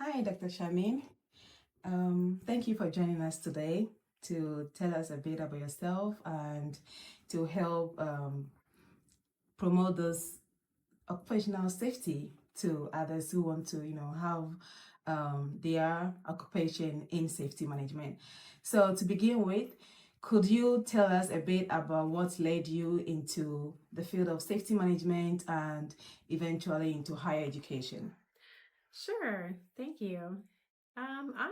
Hi, Dr. Charmaine. Thank you for joining us today to tell us a bit about yourself and to help promote this occupational safety to others who want to, have their occupation in safety management. So to begin with, could you tell us a bit about what led you into the field of safety management and eventually into higher education? Sure, thank you. I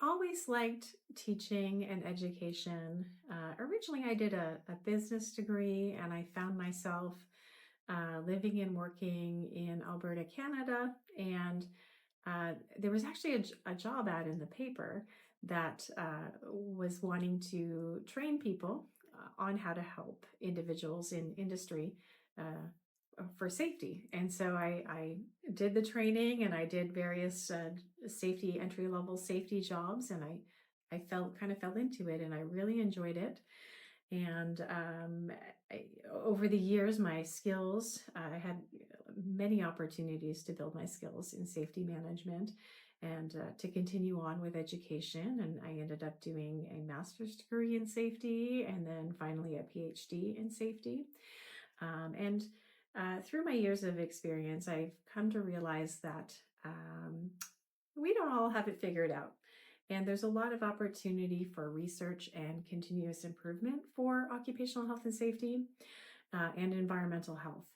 always liked teaching and education. Originally, I did a business degree, and I found myself living and working in Alberta, Canada. And there was actually a job ad in the paper that was wanting to train people on how to help individuals in industry for safety. And so I did the training and I did various safety entry level safety jobs, and I fell into it, and I really enjoyed it. And over the years, my skills, I had many opportunities to build my skills in safety management and to continue on with education. And I ended up doing a master's degree in safety and then finally a PhD in safety. And through my years of experience, I've come to realize that we don't all have it figured out. And there's a lot of opportunity for research and continuous improvement for occupational health and safety and environmental health.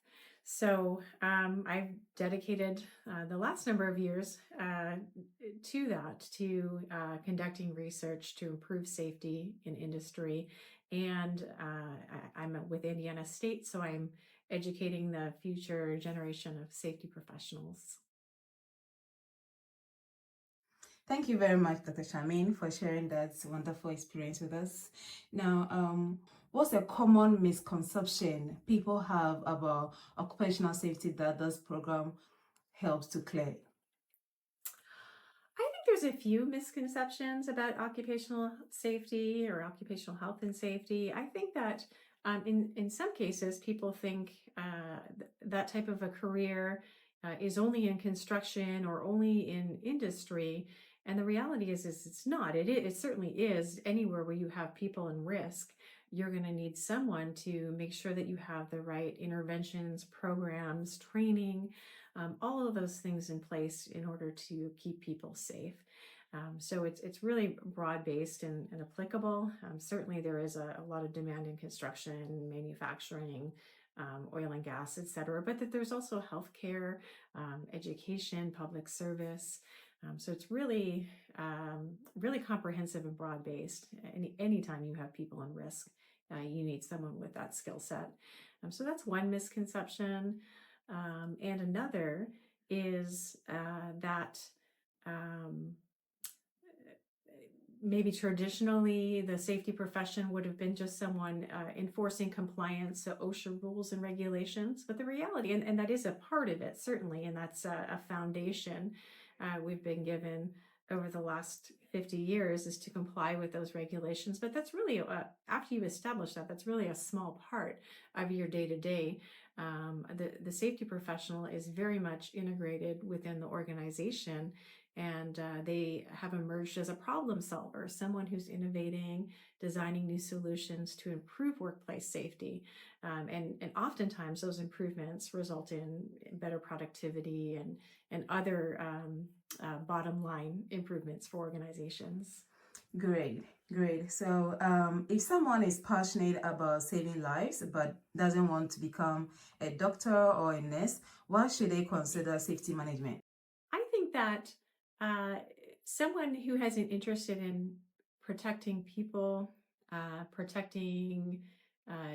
So I've dedicated the last number of years to that, to conducting research to improve safety in industry. And I'm with Indiana State, so I'm educating the future generation of safety professionals. Thank you very much, Dr. Charmaine, for sharing that wonderful experience with us. Now, what's a common misconception people have about occupational safety that this program helps to clear? I think there's a few misconceptions about occupational safety or occupational health and safety. I think that in some cases, people think that type of a career is only in construction or only in industry. And the reality is it's not. It certainly is anywhere where you have people in risk. You're going to need someone to make sure that you have the right interventions, programs, training, all of those things in place in order to keep people safe. So it's really broad based and applicable. Certainly, there is a lot of demand in construction, manufacturing, oil and gas, et cetera. But that there's also healthcare, education, public service. So it's really comprehensive and broad based. Anytime you have people in risk, you need someone with that skill set. So that's one misconception. And another is that um, maybe traditionally the safety profession would have been just someone enforcing compliance, so OSHA rules and regulations. But the reality, and that is a part of it, certainly, and that's a foundation we've been given over the last 50 years is to comply with those regulations. But that's really, after you establish that, that's really a small part of your day to day. The safety professional is very much integrated within the organization, and they have emerged as a problem solver, someone who's innovating, designing new solutions to improve workplace safety. And oftentimes those improvements result in better productivity and other bottom line improvements for organizations. Great, great. So, if someone is passionate about saving lives but doesn't want to become a doctor or a nurse, why should they consider safety management? I think that uh, someone who has an interest in protecting people, protecting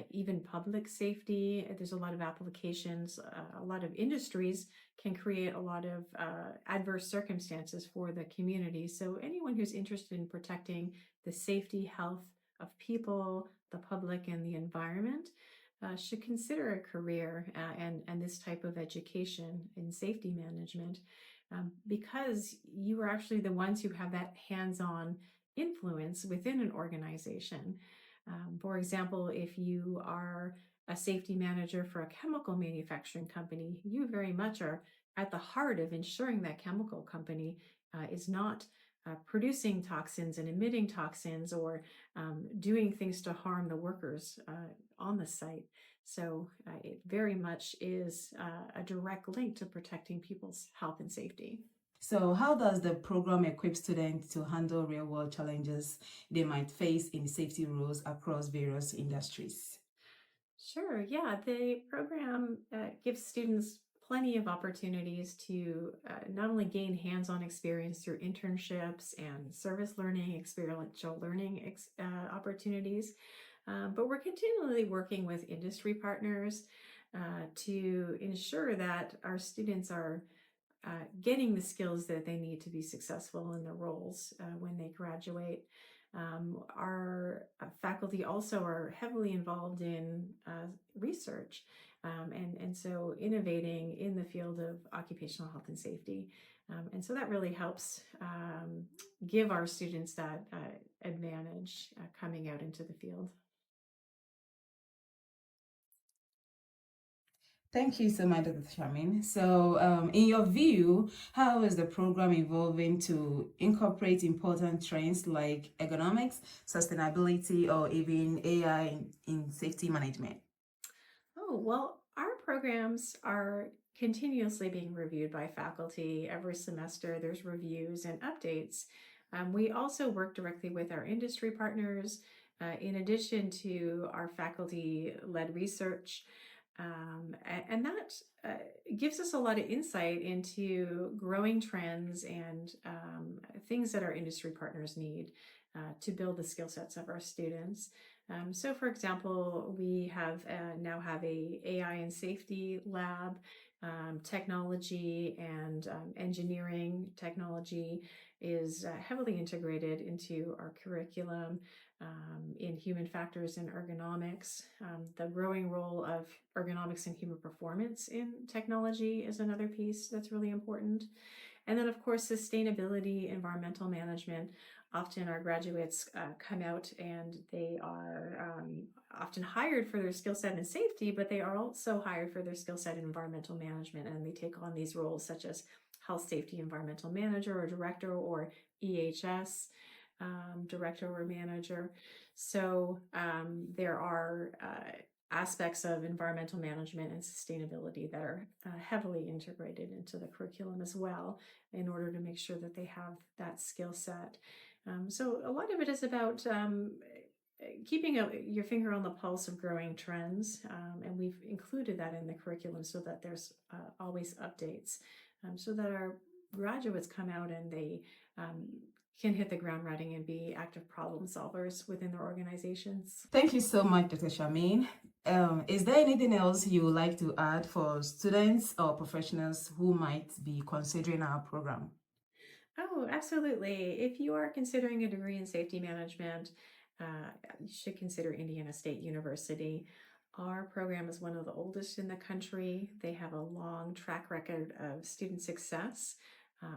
even public safety, there's a lot of applications, a lot of industries can create a lot of adverse circumstances for the community. So, anyone who's interested in protecting the safety, health of people, the public, and the environment should consider a career and this type of education in safety management because you are actually the ones who have that hands-on influence within an organization. For example, if you are a safety manager for a chemical manufacturing company, you very much are at the heart of ensuring that chemical company is not producing toxins and emitting toxins or doing things to harm the workers on the site. So it very much is a direct link to protecting people's health and safety. So, how does the program equip students to handle real world challenges they might face in safety roles across various industries? Sure. Yeah. The program gives students plenty of opportunities to not only gain hands on experience through internships and service learning, experiential learning opportunities, but we're continually working with industry partners to ensure that our students are getting the skills that they need to be successful in their roles when they graduate. Our faculty also are heavily involved in research and so innovating in the field of occupational health and safety. And so that really helps give our students that advantage coming out into the field. Thank you so much, Dr. Charmaine. So, in your view, how is the program evolving to incorporate important trends like ergonomics, sustainability, or even AI in safety management? Oh, well, our programs are continuously being reviewed by faculty. Every semester, there's reviews and updates. We also work directly with our industry partners, in addition to our faculty led research. And that gives us a lot of insight into growing trends and things that our industry partners need to build the skill sets of our students. So, for example, we have now have a AI and safety lab. Technology and engineering technology is heavily integrated into our curriculum in human factors and ergonomics. The growing role of ergonomics and human performance in technology is another piece that's really important. And then, of course, sustainability, environmental management. Often our graduates come out and they are often hired for their skill set in safety, but they are also hired for their skill set in environmental management. And they take on these roles such as health safety environmental manager or director or EHS director or manager. So there are aspects of environmental management and sustainability that are heavily integrated into the curriculum as well in order to make sure that they have that skill set. So a lot of it is about keeping your finger on the pulse of growing trends, and we've included that in the curriculum so that there's always updates, so that our graduates come out and they can hit the ground running and be active problem solvers within their organizations. Thank you so much, Dr. Charmaine. Is there anything else you would like to add for students or professionals who might be considering our program? Oh, absolutely. If you are considering a degree in safety management, you should consider Indiana State University. Our program is one of the oldest in the country. They have a long track record of student success.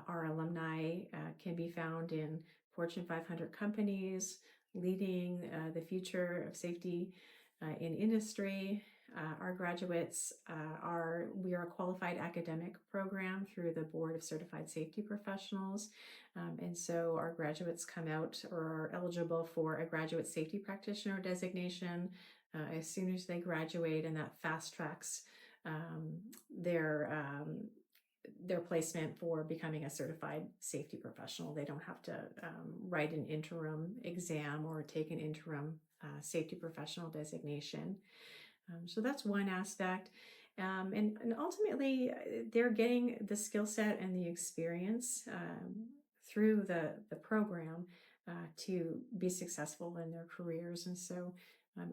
Our alumni can be found in Fortune 500 companies, leading the future of safety in industry. Our graduates we are a qualified academic program through the Board of Certified Safety Professionals. And so our graduates come out or are eligible for a graduate safety practitioner designation as soon as they graduate, and that fast tracks their placement for becoming a certified safety professional. They don't have to write an interim exam or take an interim safety professional designation. So that's one aspect. And ultimately, they're getting the skill set and the experience through the program to be successful in their careers. And so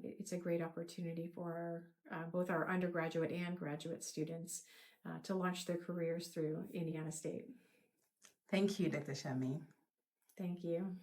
it's a great opportunity for both our undergraduate and graduate students to launch their careers through Indiana State. Thank you, Dr. Charmaine. Thank you.